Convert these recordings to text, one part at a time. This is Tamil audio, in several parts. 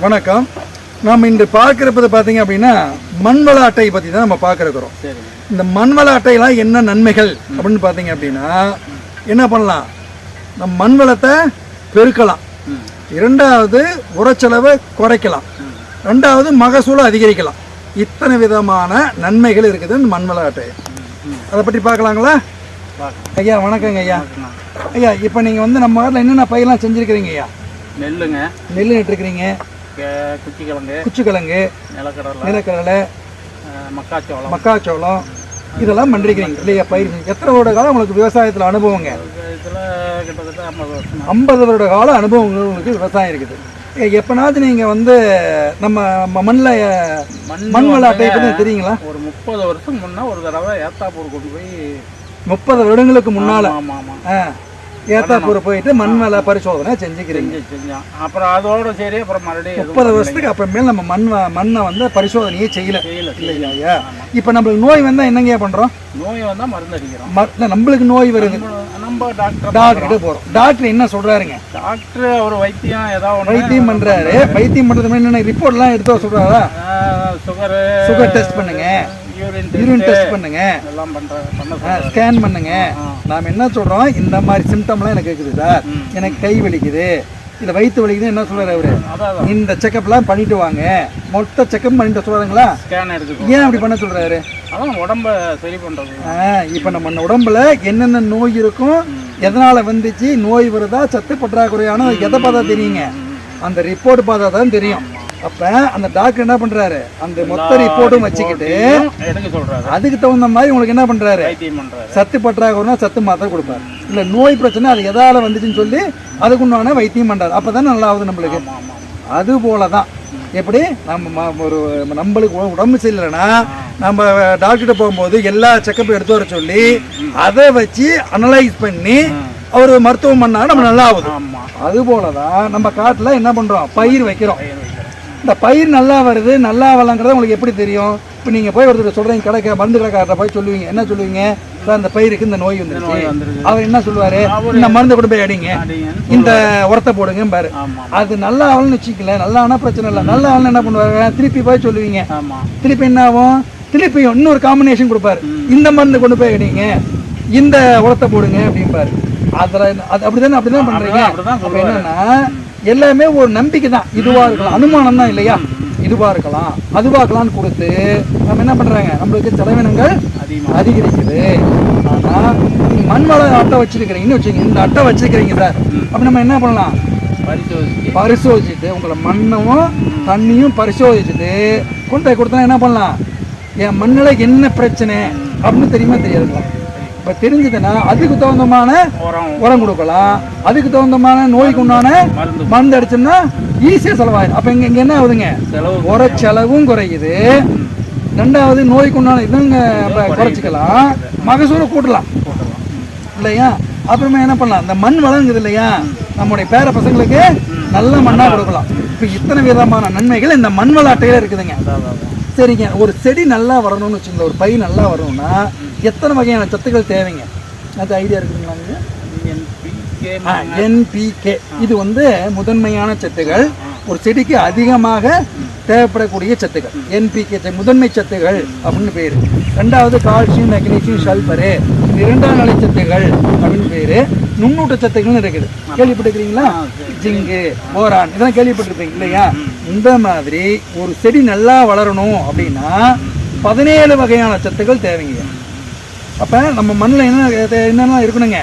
வணக்கம். நாம் இன்று பார்க்குறப்பது பார்த்தீங்க அப்படின்னா மண்வள அட்டை பற்றி தான் நம்ம பார்க்குறோம். இந்த மண்வள அட்டையெல்லாம் என்ன நன்மைகள் அப்படின்னு பார்த்தீங்க அப்படின்னா என்ன பண்ணலாம், நம்ம மண் வளத்தை பெருக்கலாம், இரண்டாவது உரச்செலவை குறைக்கலாம், ரெண்டாவது மகசூலை அதிகரிக்கலாம். இத்தனை விதமான நன்மைகள் இருக்குது இந்த மண்வள அட்டை. அதை பற்றி பார்க்கலாங்களா? ஐயா வணக்கங்க ஐயா. ஐயா இப்போ நீங்கள் வந்து நம்ம ஊரில் என்னென்ன பயிரெலாம் செஞ்சுருக்கிறீங்க ஐயா? நெல் நட்டுருக்கிறீங்க, குச்சிக்கிழங்கு, நிலக்கடலை, மக்காச்சோளம் இதெல்லாம் பண்ணிருக்கிறீங்க இல்லையா? பயிர் எத்தனை வருட காலம் உங்களுக்கு விவசாயத்தில் அனுபவங்க? 50 வருட கால அனுபவம் உங்களுக்கு விவசாயம் இருக்குது. எப்பனாவது நீங்கள் வந்து நம்ம மண்ணில் மண்வள அட்டை பற்றி தெரியுங்களா? ஒரு 30 வருஷம் முன்னே ஒரு தடவை ஏத்தாப்பூர் கொண்டு போய் 30 வருடங்களுக்கு முன்னால் ஏத்தாப்பூர் போயிட்டு மண்வள பரிசோதனை செஞ்சுக்கிறீங்க. அப்புறம் அதோட சரி அப்புறம் மறுபடியும் 30 வருஷத்துக்கு அப்புறமேல் நம்ம மண்ணை வந்து பரிசோதனையே செய்யல இல்லையா? இப்போ நம்மளுக்கு நோய் வந்தால் என்னங்க பண்ணுறோம்? நோய் வந்தால் மருந்து அடிக்கிறோம். நம்மளுக்கு நோய் வருது, நம்ம டாக்டர்கிட்ட போகிறோம். டாக்டர் என்ன சொல்கிறாருங்க? டாக்டர் அவர் வைத்தியம் ஏதாவது வைத்தியம் பண்ணுறாரு. வைத்தியம் பண்ணுறது என்னென்ன ரிப்போர்ட்லாம் எடுத்து வர சொல்கிறாரா? சுகர் டெஸ்ட் பண்ணுங்க, யூரின் டெஸ்ட் பண்ணுங்க, ஸ்கேன் பண்ணுங்க. நாம் என்ன சொல்கிறோம், இந்த மாதிரி சிம்டம்லாம் எனக்கு இருக்குது சார், எனக்கு கை வலிக்குது, இல்லை வயிற்று வலிக்குது, என்ன சொல்கிறார் அவரு? இந்த செக்கப்லாம் பண்ணிட்டு வாங்க, மொத்த செக்கப் பண்ணிட்டு சொல்கிறாங்களா? ஏன் அப்படி பண்ண சொல்கிறாரு? உடம்ப சரி பண்ணுறது. இப்போ நம்ம உடம்புல என்னென்ன நோய் இருக்கும், எதனால் வந்துச்சு, நோய் வருதா, சத்து பற்றாக்குறையான எதை பார்த்தா தெரியுங்க? அந்த ரிப்போர்ட் பார்த்தா தான் தெரியும். அப்போ அந்த டாக்டர் என்ன பண்ணுறாரு, அந்த மொத்த ரிப்போர்ட்டும் வச்சுக்கிட்டு அதுக்கு தகுந்த மாதிரி உங்களுக்கு என்ன பண்ணுறாரு, சத்து பற்றாக்குறைனா சத்து மாத்திரை கொடுப்பாரு, இல்லை நோய் பிரச்சனை அது எதால் வந்துச்சுன்னு சொல்லி அதுக்குண்டான வைத்தியம் பண்ணுறாரு. அப்போ தான் நல்லா ஆகுது நம்மளுக்கு. அதுபோல தான் எப்படி நம்மளுக்கு உடம்பு சரியில்லைன்னா நம்ம டாக்டர்கிட்ட போகும்போது எல்லா செக்கப்பும் எடுத்து வர சொல்லி அதை வச்சு அனலைஸ் பண்ணி அவர் மருத்துவம் பண்ணால் நம்ம நல்லா ஆகுது. அதுபோல தான் நம்ம காட்டில் என்ன பண்ணுறோம், பயிர் வைக்கிறோம். இந்த பயிர் நல்லா வருது நல்லா வரலாங்கிறத உங்களுக்கு எப்படி தெரியும்? இப்போ நீங்கள் போய் ஒருத்தர் சொல்கிறீங்க, மருந்து கடைக்காரரை போய் சொல்லுவீங்க, என்ன சொல்லுவீங்க? சார் இந்த பயிருக்கு இந்த நோய் வந்துருச்சு. அவர் என்ன சொல்லுவார், இந்த மருந்து கொண்டு போய் அடிங்க, இந்த உரத்தை போடுங்க பாரு. அது நல்லா ஆகலன்னு வச்சுக்கல, நல்லா ஆனால் பிரச்சனை இல்லை. நல்லா ஆகலன்னு என்ன பண்ணுவாங்க, திருப்பி போய் சொல்லுவீங்க. திருப்பி என்ன ஆகும், திருப்பி இன்னொரு காம்பினேஷன் கொடுப்பாரு, இந்த மருந்து கொண்டு போய் அடிங்க, இந்த உரத்தை போடுங்க அப்படிம்பாரு. அதில் அது அப்படிதான் பண்ணுறீங்க. அப்போ என்னன்னா எல்லாமே ஒரு நம்பிக்கை தான். இதுவாக இருக்கலாம், அனுமானம் தான் இல்லையா? இதுவாக இருக்கலாம், அதுவாக இருக்கலாம்னு கொடுத்து நம்ம என்ன பண்ணுறாங்க, நம்மளுக்கு செலவினங்கள் அதிகரிக்குது. ஆனால் மண்வள அட்டை வச்சுருக்கிறீங்கன்னு வச்சுக்கோங்க, இந்த அட்டை வச்சுருக்கிறீங்க சார், அப்போ நம்ம என்ன பண்ணலாம், பரிசோதிச்சுட்டு உங்களை மண்ணும் தண்ணியும் பரிசோதிச்சுட்டு கொண்டு போய் கொடுத்தா என்ன பண்ணலாம், என் மண்ணில் என்ன பிரச்சனை அப்படின்னு தெரியாதுங்களா? இப்போ தெரிஞ்சதுன்னா அதுக்கு தகுந்தமான உரம் கொடுக்கலாம், அதுக்கு தகுந்தமான நோய்க்கு உண்டான மருந்து அடிச்சோம்னா ஈஸியாக செலவாயிடும். அப்போ இங்கே என்ன ஆகுதுங்க, உர செலவும் குறையுது, ரெண்டாவது நோய்க்கு உண்டான இதுங்க குறைச்சிக்கலாம், மகசூலை கூட்டலாம் இல்லையா? அப்புறமா என்ன பண்ணலாம், இந்த மண் வளங்குது இல்லையா, நம்முடைய பேர பசங்களுக்கு நல்ல மண்ணாக கொடுக்கலாம். இப்போ இத்தனை விதமான நன்மைகள் இந்த மண் வள அட்டையில் இருக்குதுங்க. சரிங்க, ஒரு செடி நல்லா வரணும்னு வச்சுக்கோங்க, ஒரு பயிர் நல்லா வரணும்னா எத்தனை வகையான சத்துக்கள் தேவைங்க? அது ஐடியா இருக்குங்களா? NPK இது வந்து முதன்மையான சத்துக்கள், ஒரு செடிக்கு அதிகமாக தேவைப்படக்கூடிய சத்துக்கள். NPK முதன்மை சத்துக்கள் அப்படின்னு பேர். ரெண்டாவது கால்சியம், மெக்னீசியம், சல்பரு, இரண்டாம் நிலை சத்துக்கள் அப்படின்னு பேர். நுண்ணூட்ட சத்துக்கள்னு இருக்குது, கேள்விப்பட்டிருக்கிறீங்களா? ஜிங்கு, போரான், இதெல்லாம் கேள்விப்பட்டிருப்பீங்க இல்லையா? இந்த மாதிரி ஒரு செடி நல்லா வளரணும் அப்படின்னா 17 வகையான சத்துக்கள் தேவைங்க. அப்போ நம்ம மண்ணில் என்னென்ன இருக்கணுங்க,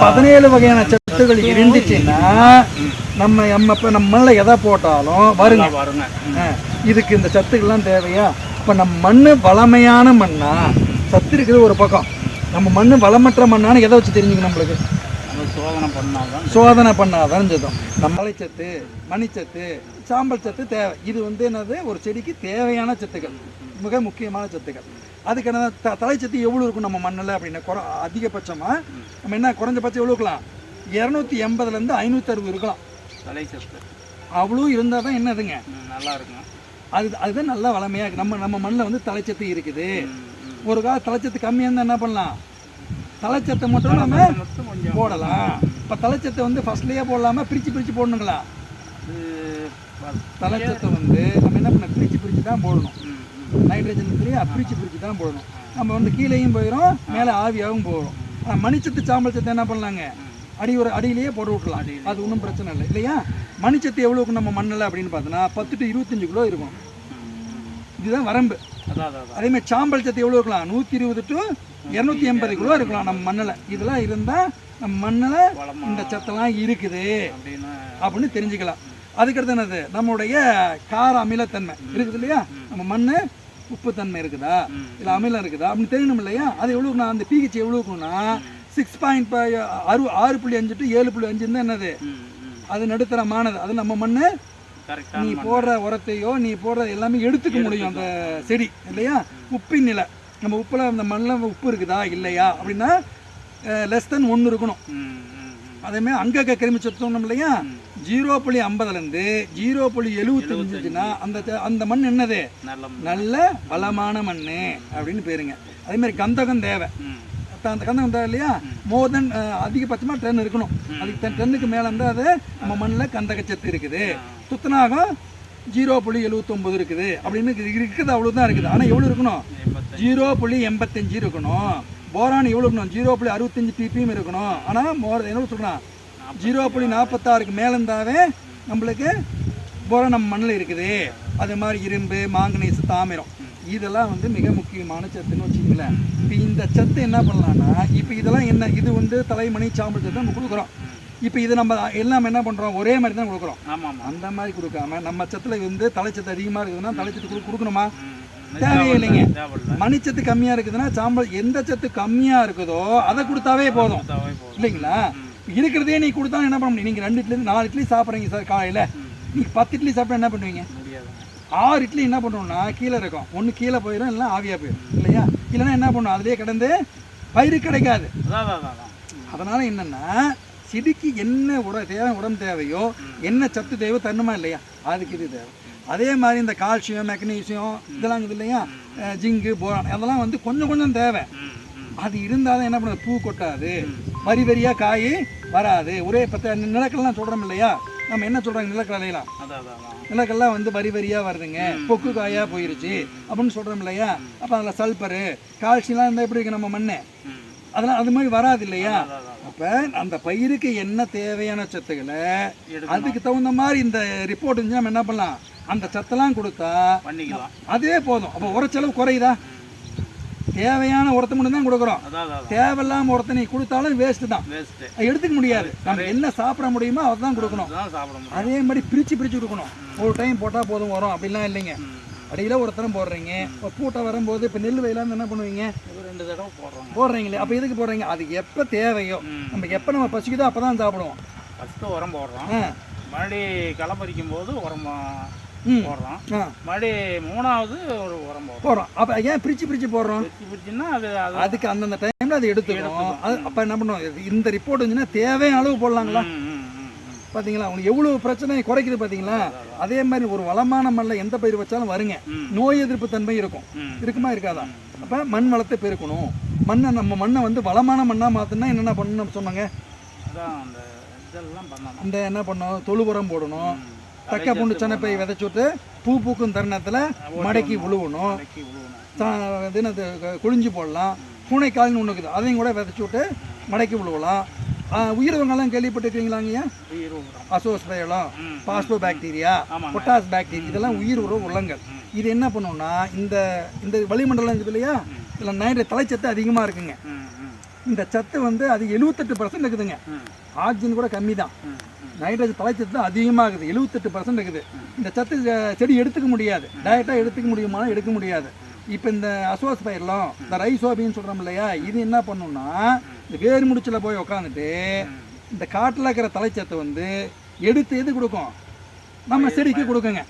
17 வகையான சத்துக்கள் இருந்துச்சுன்னா நம்ம இப்போ நம்ம மண்ணில் எதை போட்டாலும் வருங்க. இதுக்கு இந்த சத்துக்கள்லாம் தேவையா? இப்போ நம்ம மண் வளமையான மண்ணா, சத்து இருக்குது ஒரு பக்கம், நம்ம மண் வளமற்ற மண்ணான்னு எதை வச்சு தெரிஞ்சுக்கணும்? நம்மளுக்கு சோதனை பண்ணாதான் தெரியும். மலைச்சத்து, மணிச்சத்து, சாம்பல் சத்து தேவை. இது வந்து என்னது, ஒரு செடிக்கு தேவையான சத்துக்கள், மிக முக்கியமான சத்துக்கள். அதுக்கு என்ன தலைச்சத்து எவ்வளோ இருக்கும் நம்ம மண்ணில் அப்படின்னா அதிகபட்சமாக நம்ம என்ன குறைஞ்சபட்சம் எவ்வளோ இருக்கலாம், 280லேருந்து 560 இருக்கலாம் தலைச்சத்து. அவ்வளோ இருந்தால் தான் என்னதுங்க நல்லா இருக்கும். அதுதான் நல்லா வளமையாக இருக்குது. நம்ம மண்ணில் வந்து தலைச்சத்து இருக்குது. ஒரு கால தலைச்சத்து கம்மியாக இருந்தால் என்ன பண்ணலாம், தலைச்சத்தை மட்டும் நம்ம போடலாம். இப்போ தலைச்சத்தை வந்து ஃபர்ஸ்ட்லேயே போடலாமா, பிரித்து போடணுங்களா? தலைச்சத்தை வந்து நம்ம என்ன பண்ண பிரித்து தான் போடணும். நைட்ரஜன் பிரித்து தான் போடணும். நம்ம வந்து கீழேயும் போயிடும், மேலே ஆவியாகவும் போயிடும். ஆனால் மணிச்சத்து சாம்பல் சத்து என்ன பண்ணலாங்க, அடியிலேயே போட்டு விட்டுலாம், அது ஒன்றும் பிரச்சனை இல்லை இல்லையா. மணிச்சத்து எவ்வளோக்கு நம்ம மண்ணில் அப்படின்னு பார்த்தோன்னா 10 to 25 கிலோ இருக்கும். இதுதான் வரம்பு. அதேமாதிரி சாம்பல் சத்து எவ்வளோ இருக்கலாம், 120 to 280 கிலோ இருக்கலாம் நம்ம மண்ணில். இதெல்லாம் இருந்தால் நம்ம மண்ணில் இந்த சத்தெல்லாம் இருக்குது அப்படின்னு தெரிஞ்சுக்கலாம். அதுக்கடுத்து என்னது, நம்மளுடைய கார அமிலத்தன்மை இருக்குது இல்லையா. நம்ம மண் உப்புத்தன்மை இருக்குதா இல்லை அமிலம் இருக்குதா அப்படின்னு தெரியணும் இல்லையா. அது எவ்வளோக்குண்ணா, அந்த pH எவ்வளோ இருக்குன்னா 6.5 6.5 to 7.5 தான் என்னது, அது நடுத்தரமானது. அது நம்ம மண் நீ போடுற உரத்தையோ நீ போடுற எல்லாமே எடுத்துக்க முடியும் அந்த செடி இல்லையா. உப்பின் நிலை, நம்ம உப்பில் அந்த மண்ணில் உப்பு இருக்குதா இல்லையா அப்படின்னா லெஸ் தென் 1 இருக்கணும். அதேமாதிரி அங்கக கிருமி சத்து சொன்னோம் இல்லையா, 0.50 0.75 அந்த மண் என்னது, நல்ல பலமான மண் அப்படின்னு பேருங்க. அதேமாதிரி கந்தகம் தேவை. அந்த கந்தகம் தேவை இல்லையா, மோர் தென் அதிகபட்சமாக 10 இருக்கணும். அதுக்கு 10க்கு மேலே இருந்தால் அது நம்ம மண்ணில் கந்தகச்சத்து இருக்குது. துத்தநாகம் 0.79 இருக்குது அப்படின்னு இருக்குது, அவ்வளோதான் இருக்குது. ஆனால் எவ்வளோ இருக்கணும், 0.85 இருக்கணும். போரான் எவ்வளோ இருக்கணும், 0.65 ppm இருக்கணும். ஆனால் என்ன சொல்கிறான், 0.46க்கு மேலே இருந்தாவே நம்மளுக்கு போரான் நம்ம மண்ணில் இருக்குது. அது மாதிரி இரும்பு, மாங்கனீசு, தாமிரம் இதெல்லாம் வந்து மிக முக்கியமான சத்துன்னு வச்சுக்கங்களேன். இப்போ இந்த சத்து என்ன பண்ணலான்னா, இப்போ இதெல்லாம் என்ன, இது வந்து தலைமணி சாம்பல் சத்து நம்ம கொடுக்குறோம். இப்போ இது நம்ம எல்லாம் என்ன பண்ணுறோம், ஒரே மாதிரி தான் கொடுக்குறோம். அந்த மாதிரி கொடுக்காம நம்ம சத்தில் வந்து தலைச்சத்து அதிகமாக இருக்குதுன்னா தலைச்சத்து கொடுக்கணுமா, தேவையில்லைங்க. மணிச்சத்து கம்மியாக இருக்குதுன்னா சாம்பல் எந்த சத்து கம்மியாக இருக்குதோ அதை கொடுத்தாவே போதும் இல்லைங்களா. இருக்கிறதே நீ கொடுத்தா என்ன பண்ண முடியும், நீங்கள் 2 இட்லி 4 இட்லி சாப்பிட்றீங்க சார் காலையில், நீங்கள் 10 இட்லி சாப்பிட்டா என்ன பண்ணுவீங்க, 6 இட்லி என்ன பண்ணுவோம்னா கீழே இருக்கும், ஒன்று கீழே போயிடும் இல்லைன்னா ஆவியாக போயிடும் இல்லையா. இல்லைன்னா என்ன பண்ணும், அதிலே கிடந்து பயிறு கிடைக்காது. அதனால் என்னென்னா செடிக்கு என்ன உடம்பு தேவையோ என்ன சத்து தேவையோ தரணுமா இல்லையா, அதுக்கு இது தேவை. அதே மாதிரி இந்த கால்சியம், மெக்னீசியம் இதெல்லாம் இருக்குது இல்லையா, ஜிங்கு, போரான் அதெல்லாம் வந்து கொஞ்சம் கொஞ்சம் தேவை. அது இருந்தால் தான் என்ன பண்ணுறது, பூ கொட்டாது, வரியாக காய் வராது. ஒரே நிலக்கல்லாம் சொல்கிறோம் இல்லையா, நம்ம என்ன சொல்கிறாங்க, நிலக்கல்லாம் வந்து வரியாக வருதுங்க, பொக்கு காயாக போயிருச்சு அப்படின்னு சொல்கிறோம் இல்லையா. அப்போ அதில் சல்பரு, கால்சியம்லாம் இருந்தால் எப்படி இருக்குது நம்ம மண், அதெல்லாம் அது மாதிரி வராது இல்லையா. அப்போ அந்த பயிருக்கு என்ன தேவையான சத்துக்களை அதுக்கு தகுந்த மாதிரி இந்த ரிப்போர்ட் இருந்துச்சு நம்ம என்ன பண்ணலாம், அந்த சத்தெல்லாம் கொடுத்தா அதே போதும். அப்போ உரச்செலவு குறையுதா, தேவையான உரத்தை மட்டும் தான் கொடுக்குறோம். தேவையில்லாம உரத்தை நீ கொடுத்தாலும் வேஸ்ட்டு தான், எடுத்துக்க முடியாது. நம்ம என்ன சாப்பிட முடியுமோ அதை தான் கொடுக்கணும். அதே மாதிரி பிரித்து கொடுக்கணும். ஒரு டைம் போட்டால் போதும் வரும் அப்படிலாம் இல்லைங்க. அடியில் ஒரு தரம் போடுறீங்க, இப்போ பூட்டை வரும்போது இப்போ நெல் வயலான்னு என்ன பண்ணுவீங்க, 2 தடவை போடுறீங்களே. அப்போ எதுக்கு போடுறீங்க, அதுக்கு எப்போ தேவையோ, நமக்கு எப்போ நம்ம பசிக்குதோ அப்போ தான் சாப்பிடுவோம். ஃபஸ்ட்டு உரம் போடுறோம், மறுபடி களை பறிக்கும் போது உரம் போடுறோம், மறுபடி 3வது ஒரு உரம் போடுறோம். அப்போ ஏன் பிரித்து போடுறோம், பிரிச்சுன்னா அதுக்கு அந்தந்த டைமில் அதை எடுத்துக்கணும். அது அப்போ என்ன பண்ணுவோம், இந்த ரிப்போர்ட் இருந்துச்சுன்னா தேவையான அளவு போடலாங்களா. பார்த்தீங்களா, உங்களுக்கு எவ்வளோ பிரச்சனை குறைக்குது பார்த்தீங்களா. அதே மாதிரி ஒரு வளமான மண்ணில் எந்த பயிர் வச்சாலும் வருங்க, நோய் எதிர்ப்பு தன்மை இருக்குமா இருக்காதா. அப்போ மண் வளத்தை பெருக்கணும். நம்ம மண்ணை வந்து வளமான மண்ணாக மாற்றினா என்னென்ன பண்ணணும் சொன்னாங்க, இந்த என்ன பண்ணணும், தொழு உரம் போடணும், தக்க பூண்டு சனப்பை விதைச்சி விட்டு பூ பூக்கும் தருணத்தில் மடக்கி உழுவணும், குளிஞ்சு போடலாம். பூனைக்கால்னு ஒன்று இருக்குது, அதையும் கூட விதைச்சி விட்டு மடக்கி உழுவலாம். உயிரினங்கள்லாம் கேள்விப்பட்டிருக்கீங்களாங்க, அசோஸ்பைலம், பாஸ்போ பாக்டீரியா, பொட்டாஸ் பாக்டீரியா இதெல்லாம் உயிர் உரங்கள். இது என்ன பண்ணுன்னா இந்த இந்த வளிமண்டலம் இருக்குது இல்லையா, இதில் நைட்ரஜன் தலைச்சத்து அதிகமாக இருக்குங்க. இந்த சத்து வந்து அது 78% இருக்குதுங்க. ஆக்சிஜன் கூட கம்மி தான், நைட்ரஜன் தலைச்சத்து அதிகமாக இருக்குது, 78% இருக்குது. இந்த சத்து செடி எடுத்துக்க முடியாது, டைரெக்டாக எடுத்துக்க முடியுமானா எடுக்க முடியாது. இப்போ இந்த அசோஸ்பைலம், இந்த ரைசோபின்னு சொல்கிறோம் இல்லையா, இது என்ன பண்ணுன்னா இந்த வேர் முடிச்சில் போய் உக்காந்துட்டு இந்த காட்டில் இருக்கிற தலைச்சத்தை வந்து எடுத்து எது கொடுக்கும், நம்ம செடிக்கு கொடுக்குங்க.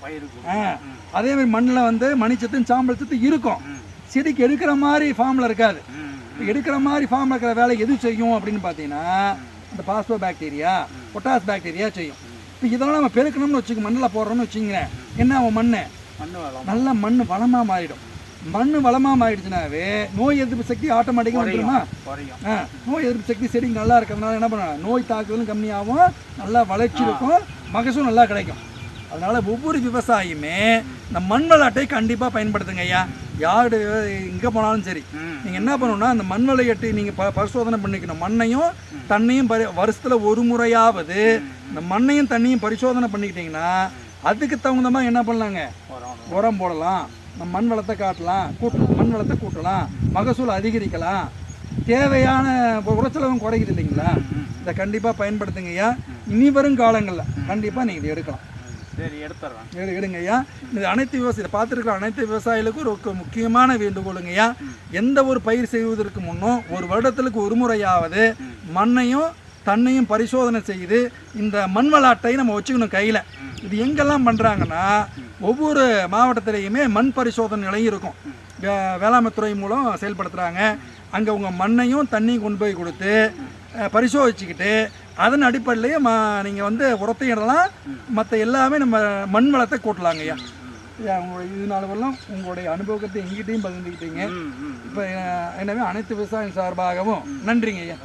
அதே மாதிரி மண்ணில் வந்து மணிச்சத்து சாம்பல் சத்து இருக்கும், செடிக்கு எடுக்கிற மாதிரி ஃபார்மில் இருக்காது. எடுக்கிற மாதிரி ஃபார்மில் இருக்கிற வேலை எது செய்யும் அப்படின்னு பார்த்தீங்கன்னா இந்த பாஸ்போ பாக்டீரியா, பொட்டாஸ் பாக்டீரியா செய்யும். இப்போ இதெல்லாம் நம்ம பெருக்கணும்னு வச்சுக்க, மண்ணில் போடுறோம்னு வச்சுக்கிறேன், என்ன ஆகும், நல்ல மண் வளமாக மாறிடும். மண் வளமாக மாறிடுச்சுனாவே நோய் எதிர்ப்பு சக்தி ஆட்டோமேட்டிக்காக வந்துடுமா. நோய் எதிர்ப்பு சக்தி செடிக்கு நல்லா இருக்கிறதுனால என்ன பண்ணணும், நோய் தாக்குதலும் கம்மியாகும், நல்லா வளர்ச்சி இருக்கும், மகசூல் நல்லா கிடைக்கும். அதனால ஒவ்வொரு விவசாயியுமே இந்த மண் வள அட்டை கண்டிப்பாக பயன்படுத்துங்க ஐயா. யாரு எங்கே போனாலும் சரி நீங்கள் என்ன பண்ணணும்னா அந்த மண் வள அட்டை நீங்கள் பரிசோதனை பண்ணிக்கணும். மண்ணையும் தண்ணியும் வருஷத்தில் ஒரு முறையாவது இந்த மண்ணையும் தண்ணியும் பரிசோதனை பண்ணிக்கிட்டிங்கன்னா அதுக்கு தகுந்த மாதிரி என்ன பண்ணலாங்க, உரம் போடலாம், நம்ம மண் வளத்தை காட்டலாம், மண் வளத்தை கூட்டலாம், மகசூல் அதிகரிக்கலாம், தேவையான உரச்செலவும் குறைக்குது இல்லைங்களா. இதை கண்டிப்பாக பயன்படுத்துங்க ஐயா. இனி வரும் காலங்களில் கண்டிப்பாக நீங்கள் இதை எடுக்கலாம். சரி, எடுத்துறேன். எடுங்க ஐயா. இது அனைத்து விவசாயத்தை பார்த்துருக்கிற அனைத்து விவசாயிகளுக்கும் ஒரு முக்கியமான வேண்டுகோளுங்க ஐயா. எந்த ஒரு பயிர் செய்வதற்கு முன்னும் ஒரு வருடத்துக்கு ஒரு முறையாவது மண்ணையும் தண்ணையும் பரிசோதனை செய்து இந்த மண் வள அட்டையை நம்ம வச்சுக்கணும் கையில். இது எங்கெல்லாம் பண்ணுறாங்கன்னா ஒவ்வொரு மாவட்டத்திலையுமே மண் பரிசோதனை நிலையம் இருக்கும். வேளாண்மை துறை மூலம் செயல்படுத்துகிறாங்க. அங்கே உங்கள் மண்ணையும் தண்ணியும் கொண்டு போய் கொடுத்து பரிசோதிச்சுக்கிட்டு அதன் அடிப்படையிலேயே நீங்கள் வந்து உரத்தையும் இடலாம், மற்ற எல்லாமே நம்ம மண் வளத்தை கூட்டலாங்க ஐயா. உங்களுடைய இதனால வரலாம் உங்களுடைய அனுபவத்தை எங்கிட்டையும் பகிர்ந்துக்கிட்டீங்க. இப்போ எனவே அனைத்து விவசாயம் சார்பாகவும் நன்றிங்க ஐயா.